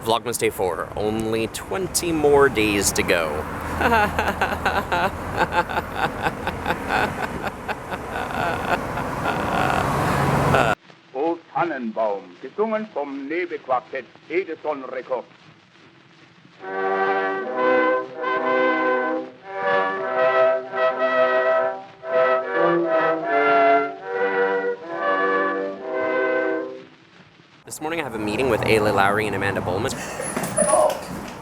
Vlogmas Day 4. Only 20 more days to go. O Tannenbaum, gesungen vom Nebelquartett Edison Rekord. This morning I have a meeting with Eilidh, Lowery, and Amanda Bollman. Oh,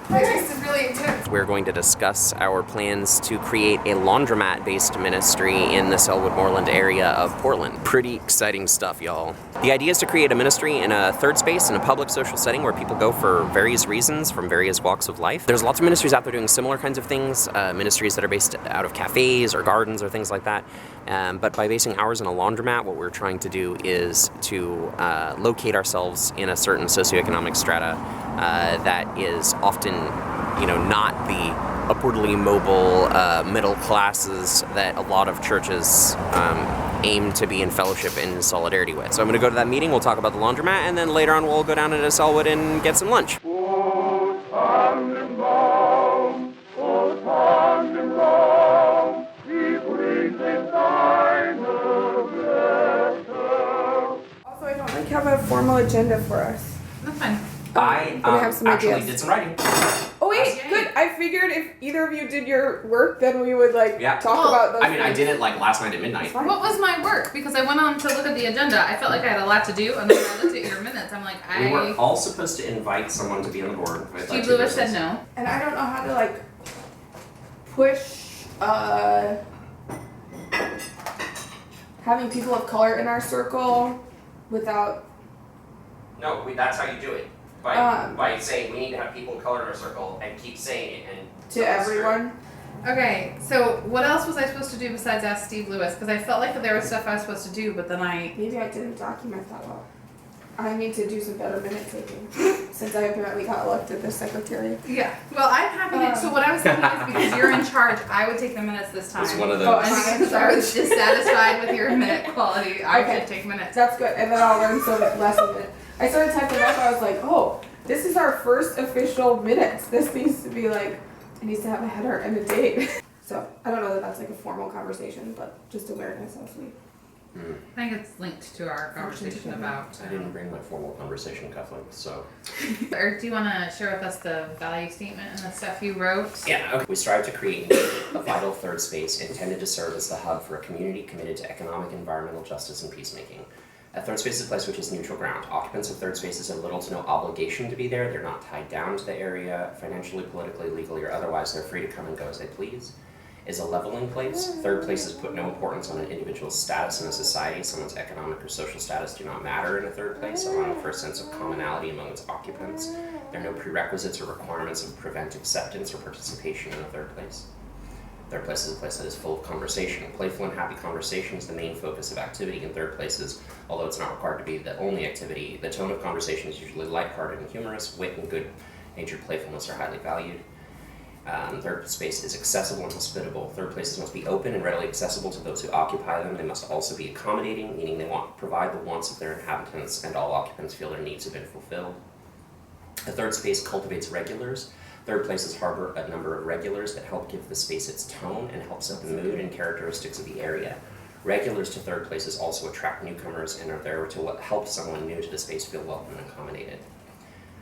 my voice is really intense. We're going to discuss our plans to create a laundromat-based ministry in the Selwood Moreland area of Portland. Pretty exciting stuff, y'all. The idea is to create a ministry in a third space in a public social setting where people go for various reasons from various walks of life. There's lots of ministries out there doing similar kinds of things, ministries that are based out of cafes or gardens or things like that. But by basing ours in a laundromat, what we're trying to do is to locate ourselves in a certain socioeconomic strata that is often, not the upwardly mobile middle classes that a lot of churches aim to be in fellowship and solidarity with. So I'm going to go to that meeting, we'll talk about the laundromat, and then later on we'll go down into Selwood and get some lunch. O Tannenbaum, wie grün sind deine Blätter. Also, I don't have a formal agenda for us. That's fine. I have some actually ideas. did some writing. Oh wait, Yay. good. I figured if either of you did your work, then we would talk about those. I did it last night at midnight. Fine. What was my work? Because I went on to look at the agenda. I felt like I had a lot to do, and then I looked at your minutes. I'm like, We were all supposed to invite someone to be on the board. Steve Lewis said no. And I don't know how to push having people of color in our circle without. No, that's how you do it. By saying we need to have people of color in our circle and keep saying it and To everyone. Okay, so what else was I supposed to do besides ask Steve Lewis? Because I felt like there was stuff I was supposed to do, but then Maybe I didn't document that well. I need to do some better minute taking since I apparently got elected as secretary. Yeah. Well, I'm happy to. So what I was thinking is because you're in charge, I would take the minutes this time. It's one of those. Oh, And because I was dissatisfied with your minute quality, I should take minutes. That's good, and then I'll learn so less of it. I started typing up, I was like, oh, this is our first official minutes. This needs to be it needs to have a header and a date. So, I don't know that that's a formal conversation, but just awareness of me. I think it's linked to our conversation about. I didn't bring my formal conversation cufflinks, so. Or do you want to share with us the value statement and the stuff you wrote? Yeah, okay. We strive to create a vital third space intended to serve as the hub for a community committed to economic, environmental justice, and peacemaking. A third space is a place which is neutral ground. Occupants of third spaces have little to no obligation to be there. They're not tied down to the area, financially, politically, legally, or otherwise. They're free to come and go as they please. Is a leveling place. Third places put no importance on an individual's status in a society. Someone's economic or social status do not matter in a third place, allowing for a sense of commonality among its occupants. There are no prerequisites or requirements that prevent acceptance or participation in a third place. Third place is a place that is full of conversation. Playful and happy conversation is the main focus of activity in third places, although it's not required to be the only activity. The tone of conversation is usually lighthearted and humorous. Wit and good-natured playfulness are highly valued. Third space is accessible and hospitable. Third places must be open and readily accessible to those who occupy them. They must also be accommodating, meaning they provide the wants of their inhabitants, and all occupants feel their needs have been fulfilled. A third space cultivates regulars. Third places harbor a number of regulars that help give the space its tone and help set the mood and characteristics of the area. Regulars to third places also attract newcomers and are there to help someone new to the space feel welcome and accommodated.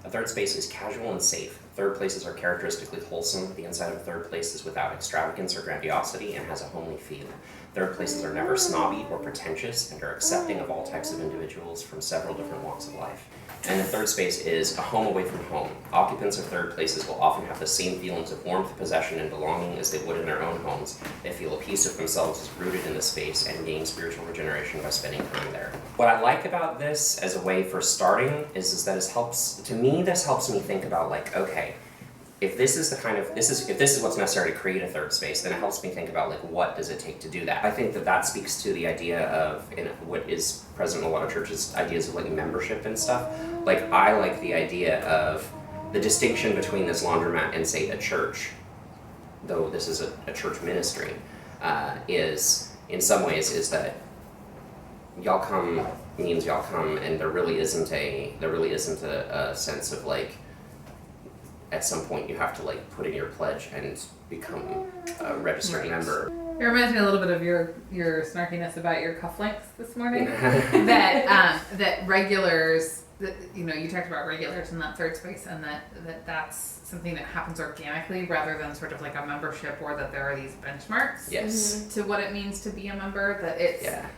A third space is casual and safe. Third places are characteristically wholesome. The inside of a third place is without extravagance or grandiosity and has a homely feel. Third places are never snobby or pretentious and are accepting of all types of individuals from several different walks of life. And the third space is a home away from home. Occupants of third places will often have the same feelings of warmth, possession, and belonging as they would in their own homes. They feel a piece of themselves is rooted in the space and gain spiritual regeneration by spending time there. What I like about this as a way for starting is that this helps me think about okay, if this is what's necessary to create a third space, then it helps me think about what does it take to do that. I think that speaks to the idea of what is present in a lot of churches, ideas of membership and stuff. I like the idea of the distinction between this laundromat and say a church, though this is a church ministry, is in some ways is that y'all come means y'all come, and there really isn't a sense of at some point you have to like put in your pledge and become a registered member. It reminds me a little bit of your snarkiness about your cufflinks this morning. that regulars, that, you know, you talked about regulars in that third space, and that's something that happens organically rather than sort of like a membership, or that there are these benchmarks Yes. to what it means to be a member. That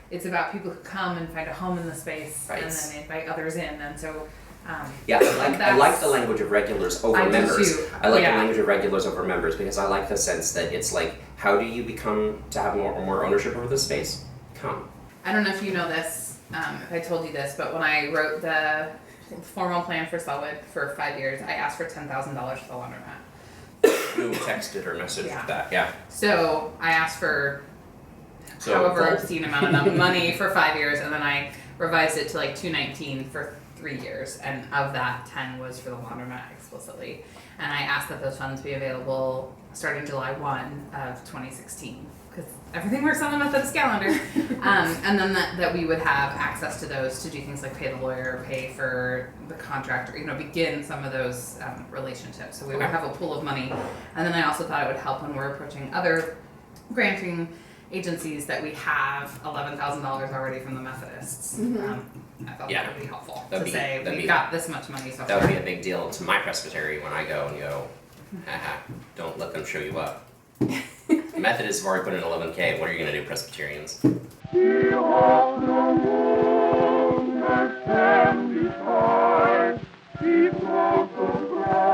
it's about people who come and find a home in the space, Right. and then invite others in, and so. I like the language of regulars over I do members. too. I like Yeah. the language of regulars over members because I like the sense that it's like, how do you become to have more ownership over this space? Come. I don't know if you know this, if I told you this, but when I wrote the formal plan for Selwood for 5 years, I asked for $10,000 for the laundromat. Who texted or messaged Yeah. that? Yeah. So I asked for So however full- obscene amount of money for 5 years, and then I revised it to like $219 for 3 years, and of that 10 was for the laundromat explicitly. And I asked that those funds be available starting July 1 of 2016, because everything works on the Methodist calendar. And then that we would have access to those to do things like pay the lawyer, pay for the contractor, you know, begin some of those relationships. So we would have a pool of money. And then I also thought it would help when we're approaching other granting agencies that we have $11,000 already from the Methodists. I thought that would be helpful That'd to be- say that'd we've be- got this much money so That far. would be a big deal to my presbytery when I go and go, haha, don't let them show you up. Methodists have already put in 11K. What are you going to do, Presbyterians? Behold the womb that stands beside, he flows so bright.